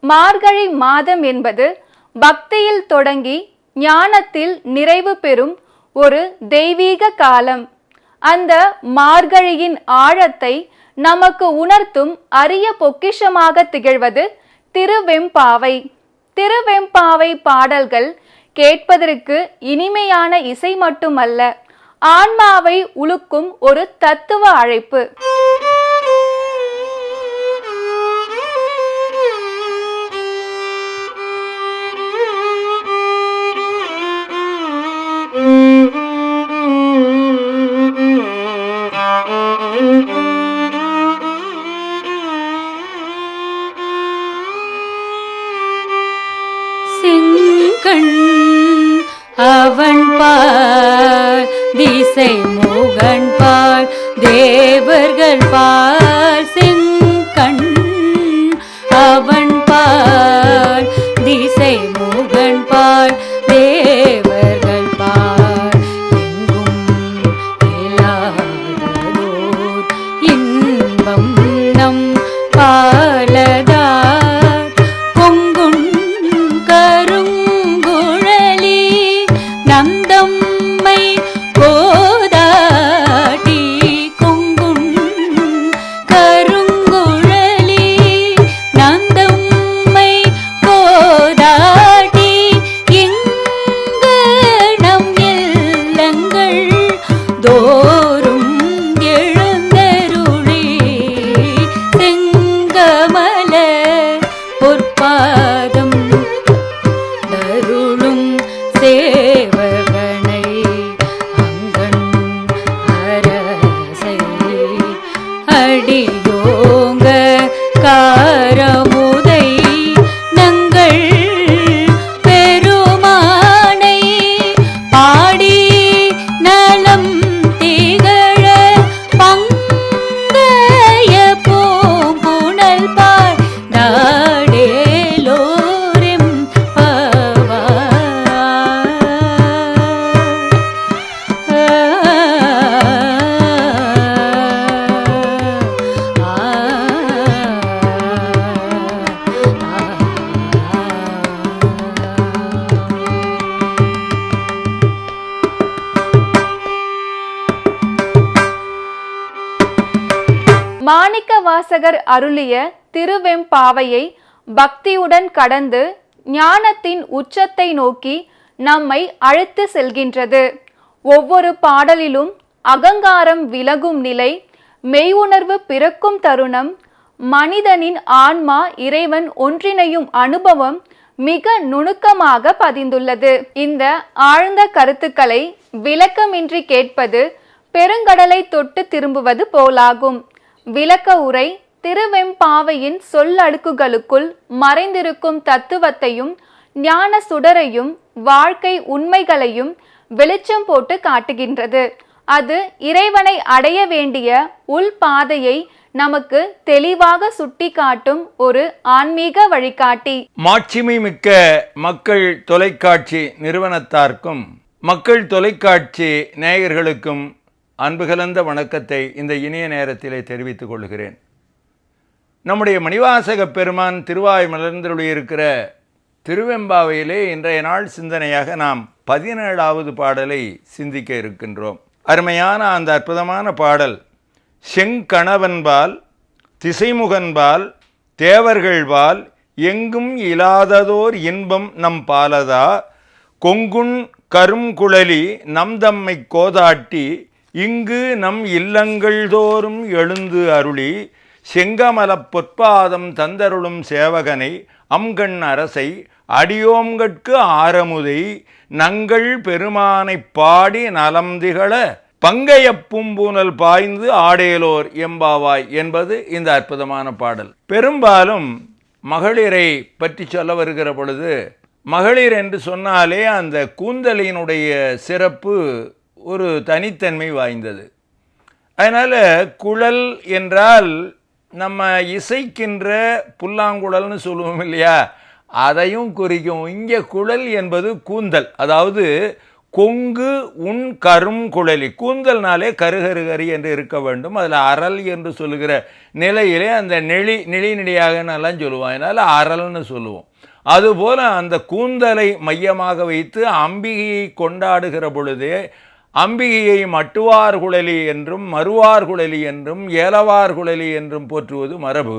மார்கழி மாதம் என்பது பக்தியில் தொடங்கி ஞானத்தில் நிறைவு பெறும் ஒரு தெய்வீக காலம். அந்த மார்கழியின் ஆழத்தை நமக்கு உணர்த்தும் அரிய பொக்கிஷமாக திகழ்வது திருவெம்பாவை. திருவெம்பாவை பாடல்கள் கேட்பதற்கு இனிமையான இசை மட்டுமல்ல, ஆன்மாவை உலுக்கும் ஒரு தத்துவ அழைப்பு. செங்கண் அவன் பார் திசை முகன் பார் தேவர்கள் பார். செங்கண் அவன் பார் திசை முகன் பார் தேவர்கள் பார். எங்கும் இல்லாததோர் இன்பம் நம் பாலதார். பொங்குண் கருங்குழலி நந்தம்மை கோதாட்டி. கொங்குண் கருங்குழலி நந்தம்மை கோதாட்டி. இங்கு நம் இல்லங்கள் தோறும் எழுந்தருளி செங்கமல பொற்பாதம் தருளும் சேவகனை அங்கண் அரசை அடியோங்க காரமுதை நங்கள் பெருமானை பாடி நலம் திகழ பங்கைய பூம்புணல் பாய் நாடேலோரெம் மாணிக்க வாசகர் அருளிய திருவெம்பாவையை பக்தியுடன் கடந்து ஞானத்தின் உச்சத்தை நோக்கி நம்மை அழைத்து செல்கின்றது. ஒவ்வொரு பாடலிலும் அகங்காரம் விலகும் நிலை, மெய்யுணர்வு பிறக்கும் தருணம், மனிதனின் ஆன்மா இறைவன் ஒன்றிணையும் அனுபவம் மிக நுணுக்கமாக பதிந்துள்ளது. இந்த ஆழ்ந்த கருத்துக்களை விளக்கமின்றி கேட்பது பெருங்கடலை தொட்டு திரும்புவது போலாகும். விளக்க உரை திருவெம்பாவையின் சொல்லடுக்குகளுக்குள் மறைந்திருக்கும் தத்துவத்தையும் ஞான சுடரையும் வாழ்க்கை உண்மைகளையும் வெளிச்சம் போட்டு காட்டுகின்றது. அது இறைவனை அடைய வேண்டிய உள் பாதையை நமக்கு தெளிவாக சுட்டி காட்டும் ஒரு ஆன்மீக வழிகாட்டி. மாட்சிமை மிக்க மக்கள் தொலைக்காட்சி நிறுவனத்தார்க்கும் மக்கள் தொலைக்காட்சி நேயர்களுக்கும் அன்பு கலந்த வணக்கத்தை இந்த இனிய நேரத்திலே தெரிவித்துக் கொள்கிறேன். நம்முடைய மணிவாசக பெருமான் திருவாய் மலர்ந்தருளியிருக்கிற திருவெம்பாவையிலே இன்றைய நாள் சிந்தனையாக நாம் 17வது பாடலை சிந்திக்க இருக்கின்றோம். அருமையான அந்த அற்புதமான பாடல் செங்கணவன்பால் திசைமுகன்பால் தேவர்கள்பால் எங்கும் இலாததோர் இன்பம் நம் பாலதா. கொங்குண் கருங்குழலி நம் தம்மை கோதாட்டி இங்கு நம் இல்லங்கள் தோறும் எழுந்து அருளி செங்கமலப் பொற்பாதம் தந்தருளும் சேவகனை அம்கண் அரசை அடியோங்கட்கு ஆரமுதை நங்கள் பெருமானை பாடி நலம் திகழ பங்கைய பூம்பூனல் பாய்ந்து ஆடேலோர் எம்பாவாய் என்பது இந்த அற்புதமான பாடல். பெரும்பாலும் மகளிரை பற்றி சொல்ல வருகிற பொழுது, மகளிர் என்று சொன்னாலே அந்த கூந்தலினுடைய சிறப்பு ஒரு தனித்தன்மை வாய்ந்தது. அதனால் குழல் என்றால் நம்ம இசைக்கின்ற புல்லாங்குழல்னு சொல்லுவோம் இல்லையா, அதையும் குறிக்கும். இங்கே குழல் என்பது கூந்தல், அதாவது கொங்கு உன் கரும் குழலி, கூந்தல்னாலே கருகருகரி என்று இருக்க வேண்டும். அதில் அரல் என்று சொல்லுகிற நிலையிலே அந்த நெளியாக எல்லாம் சொல்லுவோம், அதனால் அரல்னு சொல்லுவோம். அதுபோல் அந்த கூந்தலை மையமாக வைத்து அம்பிகையை கொண்டாடுகிற பொழுதே அம்பிகையை மட்டுவார் குழலி என்றும் மறுவார் குழலி என்றும் ஏலவார் குழலி என்றும் போற்றுவது மரபு.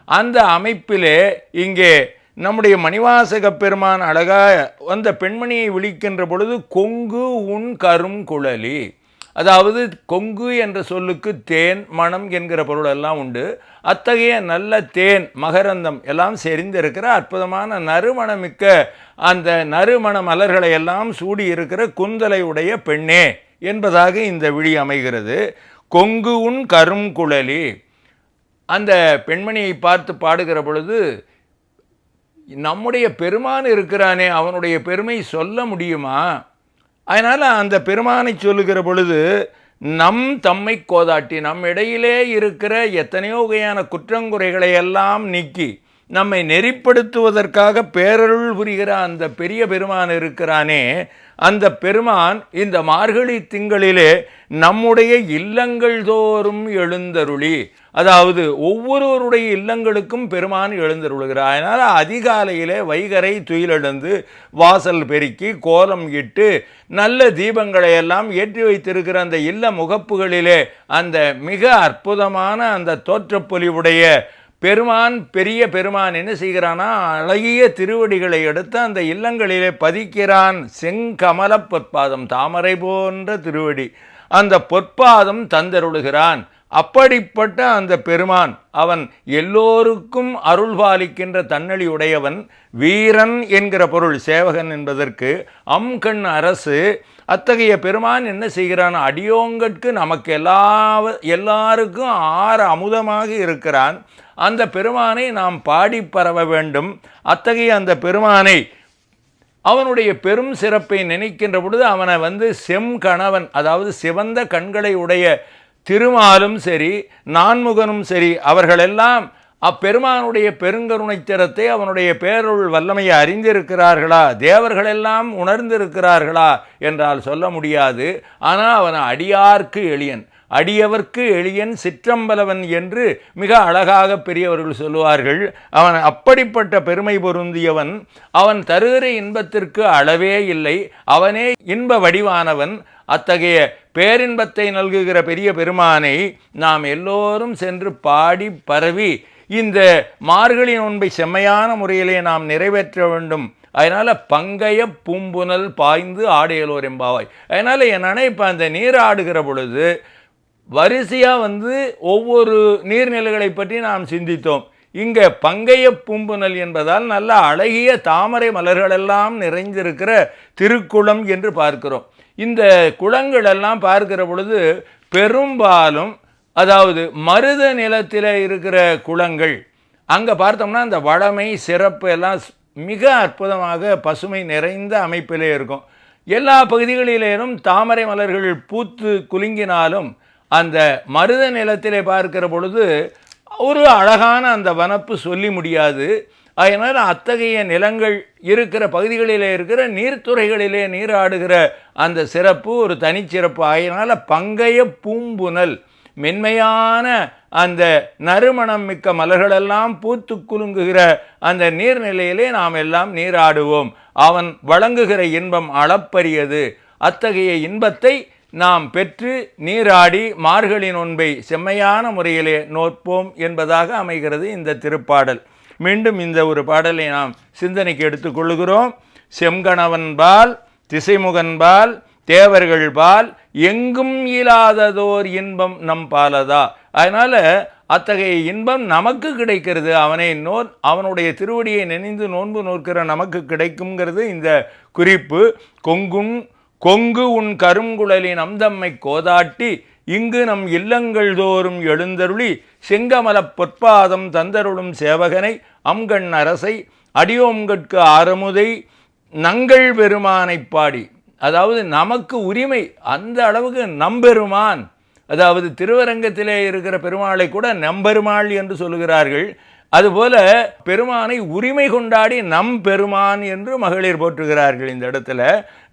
அந்த அமைப்பிலே இங்கே நம்முடைய மணிவாசக பெருமான் அழகாக அந்த பெண்மணியை விழிக்கின்ற பொழுது கொங்கு உன் கரும் குழலி, அதாவது கொங்கு என்ற சொல்லுக்கு தேன் மணம் என்கிற பொருளெல்லாம் உண்டு. அத்தகைய நல்ல தேன் மகரந்தம் எல்லாம் செறிந்திருக்கிற அற்புதமான நறுமணமிக்க அந்த நறுமண மலர்களை எல்லாம் சூடி இருக்கிற குந்தலை உடைய பெண்ணே என்பதாக இந்த விழி அமைகிறது. கொங்கு உன் கரும் குழலி. அந்த பெண்மணியை பார்த்து பாடுகிற பொழுது நம்முடைய பெருமான் இருக்கிறானே, அவனுடைய பெருமை சொல்ல முடியுமா? அதனால் அந்த பெருமானை சொல்லுகிற பொழுது நம் தம்மை கோதாட்டி, நம் இடையிலே இருக்கிற எத்தனையோ வகையான குற்றங்குறைகளை எல்லாம் நீக்கி நம்மை நெறிப்படுத்துவதற்காக பேரருள் புரிகிற அந்த பெரிய பெருமான் இருக்கிறானே, அந்த பெருமான் இந்த மார்கழி திங்களிலே நம்முடைய இல்லங்கள் தோறும் எழுந்தருளி, அதாவது ஒவ்வொருவருடைய இல்லங்களுக்கும் பெருமான் எழுந்தருளுகிறார். அதனால் அதிகாலையிலே வைகரை துயிலெழுந்து வாசல் பெருக்கி கோலம் இட்டு நல்ல தீபங்களை எல்லாம் ஏற்றி வைத்திருக்கிற அந்த இல்ல முகப்புகளிலே அந்த மிக அற்புதமான அந்த தோற்றப்பொலிவுடைய பெருமான் பெரிய பெருமான் என்ன செய்கிறானா, அழகிய திருவடிகளை எடுத்து அந்த இல்லங்களிலே பதிக்கிறான். செங்கமல பொற்பாதம், தாமரை போன்ற திருவடி, அந்த பொற்பாதம் தந்தருளுகிறான். அப்படிப்பட்ட அந்த பெருமான் அவன் எல்லோருக்கும் அருள் பாலிக்கின்ற தன்னழி உடையவன். வீரன் என்கிற பொருள் சேவகன் என்பதற்கு. அம்கண் அரசு. அத்தகைய பெருமான் என்ன செய்கிறான், அடியோங்கட்கு நமக்கு எல்லாருக்கும் ஆற அமுதமாக இருக்கிறான். அந்த பெருமானை நாம் பாடி பரவ வேண்டும். அத்தகைய அந்த பெருமானை அவனுடைய பெரும் சிறப்பை நினைக்கின்ற பொழுது அவனை செம்கணவன், அதாவது சிவந்த கண்களை உடைய திருமாலும் சரி நான்முகனும் சரி அவர்களெல்லாம் அப்பெருமானுடைய பெருங்கருணைத்திறத்தை அவனுடைய பேருள் வல்லமையை அறிந்திருக்கிறார்களா, தேவர்களெல்லாம் உணர்ந்திருக்கிறார்களா என்றால் சொல்ல முடியாது. ஆனால் அவன் அடியார்க்கு எளியன், அடியவர்க்கு எளியன் சிற்றம்பலவன் என்று மிக அழகாக பெரியவர்கள் சொல்லுவார்கள். அவன் அப்படிப்பட்ட பெருமை பொருந்தியவன். அவன் தருகிற இன்பத்திற்கு அளவே இல்லை. அவனே இன்ப வடிவானவன். அத்தகைய பேரின்பத்தை நல்குகிற பெரிய பெருமானை நாம் எல்லோரும் சென்று பாடி பரவி இந்த மார்கழி நோன்பை செம்மையான முறையிலே நாம் நிறைவேற்ற வேண்டும். அதனால் பங்கைய பூம்புனல் பாய்ந்து ஆடையலோர் எம்பாவாய். அதனால் என்னன்னா இப்போ அந்த நீர் ஆடுகிற பொழுது வரிசையாக ஒவ்வொரு நீர்நிலைகளை பற்றி நாம் சிந்தித்தோம். இங்கே பங்கைய பூம்புனல் என்பதால் நல்ல அழகிய தாமரை மலர்களெல்லாம் நிறைந்திருக்கிற திருக்குளம் என்று பார்க்கிறோம். இந்த குளங்களெல்லாம் பார்க்கிற பொழுது பெரும்பாலும் அதாவது மருத நிலத்தில் இருக்கிற குளங்கள், அங்கே பார்த்தோம்னா அந்த வளமை சிறப்பு எல்லாம் மிக அற்புதமாக பசுமை நிறைந்த அமைப்பிலே இருக்கும். எல்லா பகுதிகளிலும் தாமரை மலர்கள் பூத்து குலுங்கினாலும் அந்த மருத நிலத்திலே பார்க்கிற பொழுது ஒரு அழகான அந்த வனப்பு சொல்லி முடியாது. அதனால் அத்தகைய நிலங்கள் இருக்கிற பகுதிகளிலே இருக்கிற நீர்த்துறைகளிலே நீராடுகிற அந்த சிறப்பு ஒரு தனிச்சிறப்பு. அதனால் பங்கைய பூம்புனல், மென்மையான அந்த நறுமணம் மிக்க மலர்களெல்லாம் பூத்து குலுங்குகிற அந்த நீர்நிலையிலே நாம் எல்லாம் நீராடுவோம். அவன் வழங்குகிற இன்பம் அளப்பரியது. அத்தகைய இன்பத்தை நாம் பெற்று நீராடி மார்கழி நோன்பை செம்மையான முறையிலே நோற்போம் என்பதாக அமைகிறது இந்த திருப்பாடல். மீண்டும் இந்த ஒரு பாடலை நாம் சிந்தனைக்கு எடுத்துக்கொள்கிறோம். செம்கணவன்பால் திசைமுகன்பால் தேவர்கள்பால் எங்கும் இல்லாததோர் இன்பம் நம் பாலதா. அதனால் அத்தகைய இன்பம் நமக்கு கிடைக்கிறது. அவனுடைய திருவடியை நினைந்து நோன்பு நோக்கிற நமக்கு கிடைக்குங்கிறது இந்த குறிப்பு. கொங்கு உன் கருங்குழலின் அம்தம்மை கோதாட்டி இங்கு நம் இல்லங்கள் தோறும் எழுந்தருளி செங்கமலப் பொற்பாதம் தந்தருளும் சேவகனை அம்கண் அரசை அடியோம்கட்கு ஆரமுதை நங்கள் பெருமானை பாடி. அதாவது நமக்கு உரிமை அந்த அளவுக்கு நம்பெருமான், அதாவது திருவரங்கத்திலே இருக்கிற பெருமாளை கூட நம்பெருமாள் என்று சொல்லுகிறார்கள். அதுபோல பெருமானை உரிமை கொண்டாடி நம் பெருமான் என்று மகளிர் போற்றுகிறார்கள். இந்த இடத்துல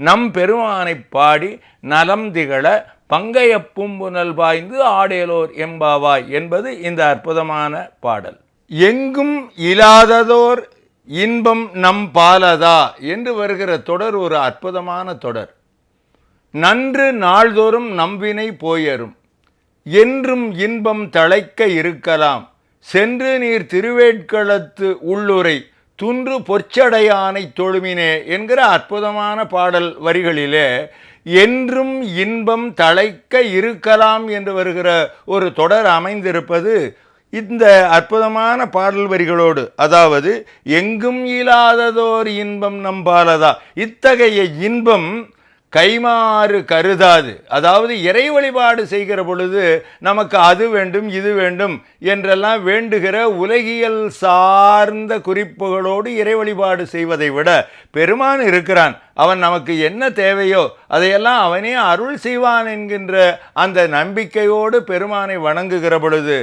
நம் பெருமானை பாடி நலம் திகழ பங்கையப்பும் புனல் பாய்ந்து ஆடேலோர் எம்பாவாய் என்பது இந்த அற்புதமான பாடல். எங்கும் இல்லாததோர் இன்பம் நம் பாலதா என்று வருகிற தொடர் ஒரு அற்புதமான தொடர். நன்று நாள்தோறும் நம்பினை போயரும் என்றும் இன்பம் தழைக்க இருக்கலாம் சென்று நீர் திருவேட்களத்து உள்ளுரை துன்று பொற்சடையானை தொழுமினே என்கிற அற்புதமான பாடல் வரிகளிலே என்றும் இன்பம் தழைக்க இருக்கலாம் என்று வருகிற ஒரு தொடர் அமைந்திருப்பது இந்த அற்புதமான பாடல் வரிகளோடு. அதாவது எங்கும் இல்லாததோர் இன்பம் நம்பாலதா, இத்தகைய இன்பம் கைமாறு கருதாது. அதாவது இறை வழிபாடு செய்கிற பொழுது நமக்கு அது வேண்டும் இது வேண்டும் என்றெல்லாம் வேண்டுகிற உலகியல் சார்ந்த குறிப்புகளோடு இறை வழிபாடு செய்வதை விட பெருமான் இருக்கிறான், அவன் நமக்கு என்ன தேவையோ அதையெல்லாம் அவனே அருள் செய்வான் என்கின்ற அந்த நம்பிக்கையோடு பெருமானை வணங்குகிற பொழுது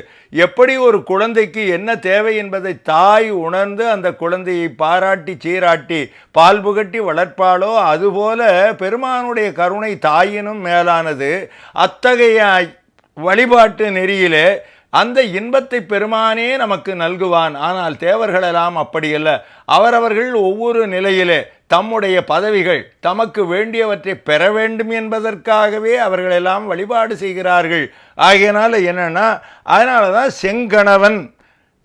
எப்படி ஒரு குழந்தைக்கு என்ன தேவை என்பதை தாய் உணர்ந்து அந்த குழந்தையை பாராட்டி சீராட்டி பால் புகட்டி வளர்ப்பாளோ அதுபோல பெருமானுடைய கருணை தாயினும் மேலானது. அத்தகைய வழிபாட்டு நெறியிலே அந்த இன்பத்தை பெருமானே நமக்கு நல்குவான். ஆனால் தேவர்களெல்லாம் அப்படியல்ல. அவரவர்கள் ஒவ்வொரு நிலையிலே தம்முடைய பதவிகள் தமக்கு வேண்டியவற்றை பெற வேண்டும் என்பதற்காகவே அவர்களெல்லாம் வழிபாடு செய்கிறார்கள். ஆகையினால என்னன்னா, அதனால தான் செங்கணவன்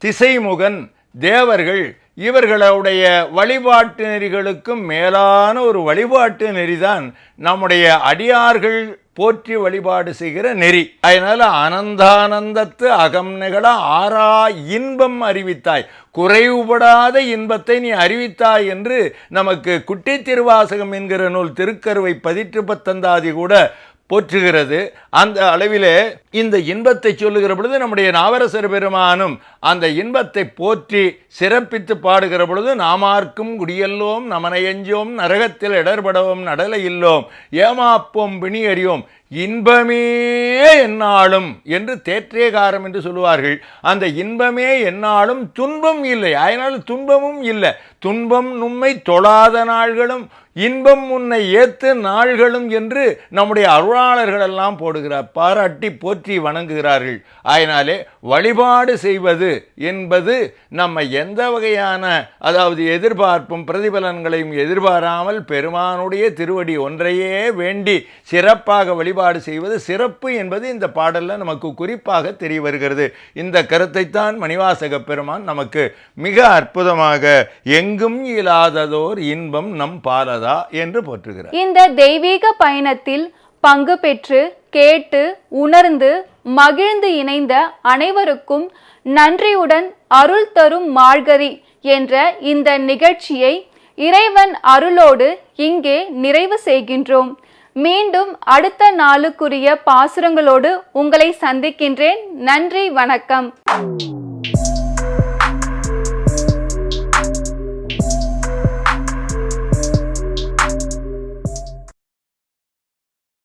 திசைமுகன் தேவர்கள் இவர்களுடைய வழிபாட்டு நெறிகளுக்கும் மேலான ஒரு வழிபாட்டு நெறிதான் நம்முடைய அடியார்கள் போற்றி வழிபாடு செய்கிற நெறி. அதனால அனந்தானந்தத்து அகம் நிகழ ஆறா இன்பம் அறிவித்தாய், குறைவுபடாத இன்பத்தை நீ அறிவித்தாய் என்று நமக்கு குட்டி திருவாசகம் என்கிற நூல் திருக்கருவை 18 கூட போற்றுகிறது. அந்த அளவிலே இந்த இன்பத்தை சொல்லுகிற பொழுது நம்முடைய நாவரசர் பெருமானும் அந்த இன்பத்தை போற்றி சிறப்பித்து பாடுகிற பொழுது நாமார்க்கும் குடியல்லோம் நமனையஞ்சோம் நரகத்தில் இடர்படவும் நடலை இல்லோம் ஏமாப்போம் பிணி அறியோம் இன்பமே என்னாலும் என்று தேற்றேகாரம் என்று சொல்லுவார்கள். அந்த இன்பமே என்னாலும் துன்பம் இல்லை, அதனால் துன்பமும் இல்லை. துன்பம் நும்மை தொழாத நாள்களும் இன்பம் உன்னை ஏத்து நாள்களும் என்று நம்முடைய அருளாளர்கள் எல்லாம் போடுகிறார், பாராட்டி போற்றி வணங்குகிறார்கள். அதனாலே வழிபாடு செய்வது என்பது நம்ம எந்த வகையான அதாவது எதிர்பார்ப்பும் பிரதிபலன்களையும் எதிர்பாராமல் பெருமானுடைய திருவடி ஒன்றையே வேண்டி சிறப்பாக வழிபாடு செய்வது சிறப்பு என்பது இந்த பாடலில் நமக்கு குறிப்பாக தெரிய வருகிறது. இந்த கருத்தைத்தான் மணிவாசக பெருமான் நமக்கு மிக அற்புதமாக எங்கும் இல்லாததோர் இன்பம் நம் பாலதா என்று போற்றுகிறார். இந்த தெய்வீக பயணத்தில் பங்கு பெற்று கேட்டு உணர்ந்து மகிழ்ந்து இணைந்த அனைவருக்கும் நன்றியுடன் அருள் தரும் மார்கரி என்ற இந்த நிகழ்ச்சியை இறைவன் அருளோடு இங்கே நிறைவு செய்கின்றோம். மீண்டும் அடுத்த நாளுக்குரிய பாசுரங்களோடு உங்களை சந்திக்கின்றேன். நன்றி, வணக்கம்.